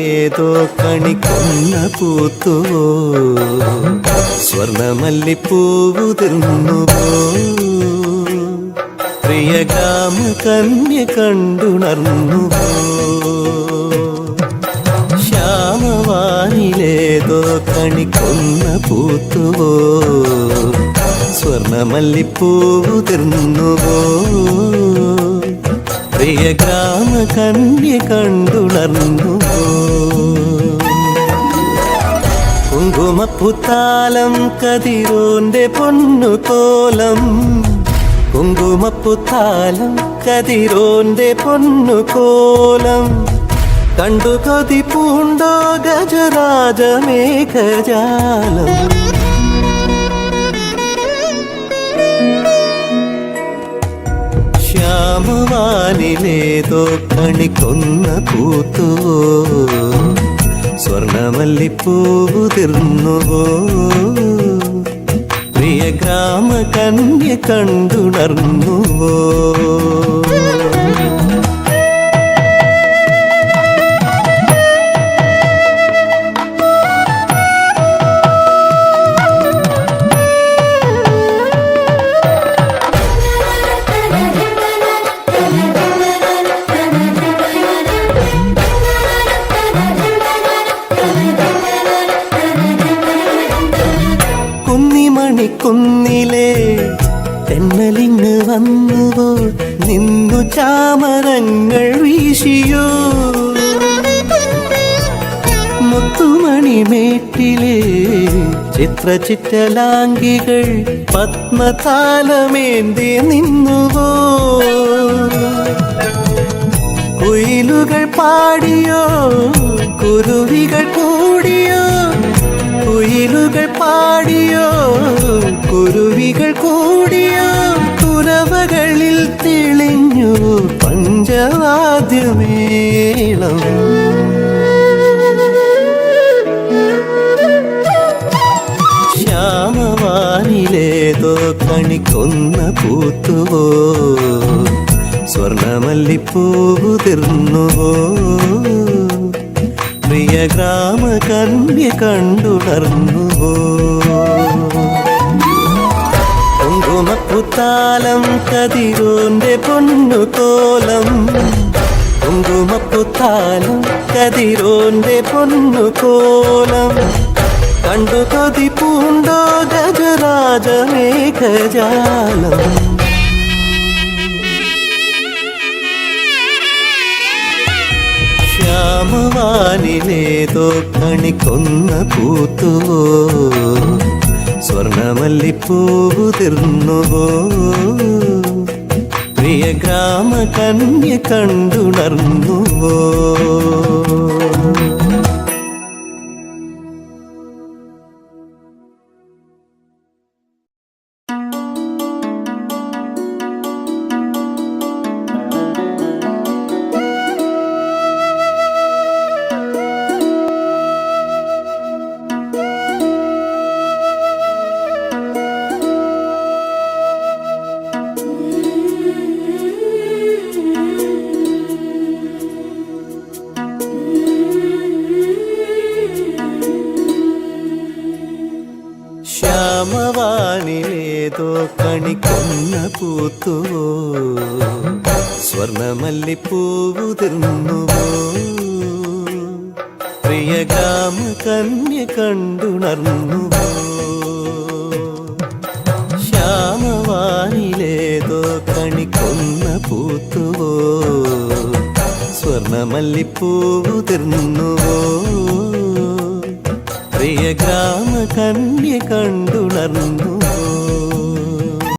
ശ്യാമവാനിലേതോ കണിക്കൊന്ന പൂത്തുവോ, സ്വർണമല്ലിപ്പൂവുതിർന്നുവോ, പ്രിയ ഗ്രാമകന്യ കണ്ടുണർന്നുവോ. ശ്യാമവാനിലേതോ കണിക്കൊന്ന പൂത്തുവോ, സ്വർണമല്ലിപ്പൂവുതിർന്നുവോ, പ്രിയ ഗ്രാമകന്യ കണ്ടുണർന്നുവോ. കുങ്കുമപ്പുത്താലം കതിരോന്റെ പൊന്നുകോലം, കുങ്കുമപ്പുത്താലം കതിരോന്റെ പൊന്നുകോലം, കണ്ടു കൊതി പൂണ്ടോ ഗജരാജമേഘജാലം. ശ്യാമവാനിലേതോ കണിക്കൊന്ന പൂത്തുവോ, സ്വർണമല്ലിപ്പൂവുതിർന്നുവോ, പ്രിയ ഗ്രാമകന്യ കണ്ടുണർന്നുവോ. കുന്നിലെ തെന്നലിങ്ങ് വന്നുവോ, നിന്നു ചാമരങ്ങൾ വീശിയോ, മുത്തുമണിമേട്ടിലെ ചിത്രചിറ്റലാംഗികൾ പത്മതാലമേന്തി നിന്നുവോ, കുയിലുകൾ പാടിയോ കുരുവികൾ കൂടിയോ, കുയിലുകൾ പാടിയോ കുരുവികൾ കൂടിയോ, കുരവകളിൽ തെളിഞ്ഞു പഞ്ചവാദ്യമേളം. ശ്യാമവാനിലേതോ കണിക്കൊന്ന പൂത്തുവോ, സ്വർണമല്ലിപ്പൂവുതിർന്നുവോ, പ്രിയ ഗ്രാമകന്യ കണ്ടുണർന്നുവോ. കുങ്കുമപ്പുത്താലം കതിരോന്റെ പൊന്നുകോലം, കുങ്കുമപ്പുത്താലം കതിരോന്റെ പൊന്നുകോലം, കണ്ടു കൊതി പൂണ്ടോ ഗജരാജമേഘജാലം. ശ്യാമവാനിലേതോ കണിക്കൊന്ന പൂത്തുവോ, സ്വർണമല്ലിപ്പൂവുതിർന്നുവോ, പ്രിയ ഗ്രാമകന്യ കണ്ടുണർന്നുവോ. ശ്യാമവാനിലേതോ കണിക്കൊന്ന പൂത്തുവോ, സ്വർണമല്ലിപ്പൂവുതിർന്നുവോ, പ്രിയ ഗ്രാമകന്യ കണ്ടുണർന്നുവോ. ശ്യാമവാനിലേതോ കണിക്കൊന്ന പൂത്തുവോ, സ്വർണമല്ലിപ്പൂവുതിർന്നുവോ, പ്രിയ ഗ്രാമകന്യ കണ്ടുണർന്നു.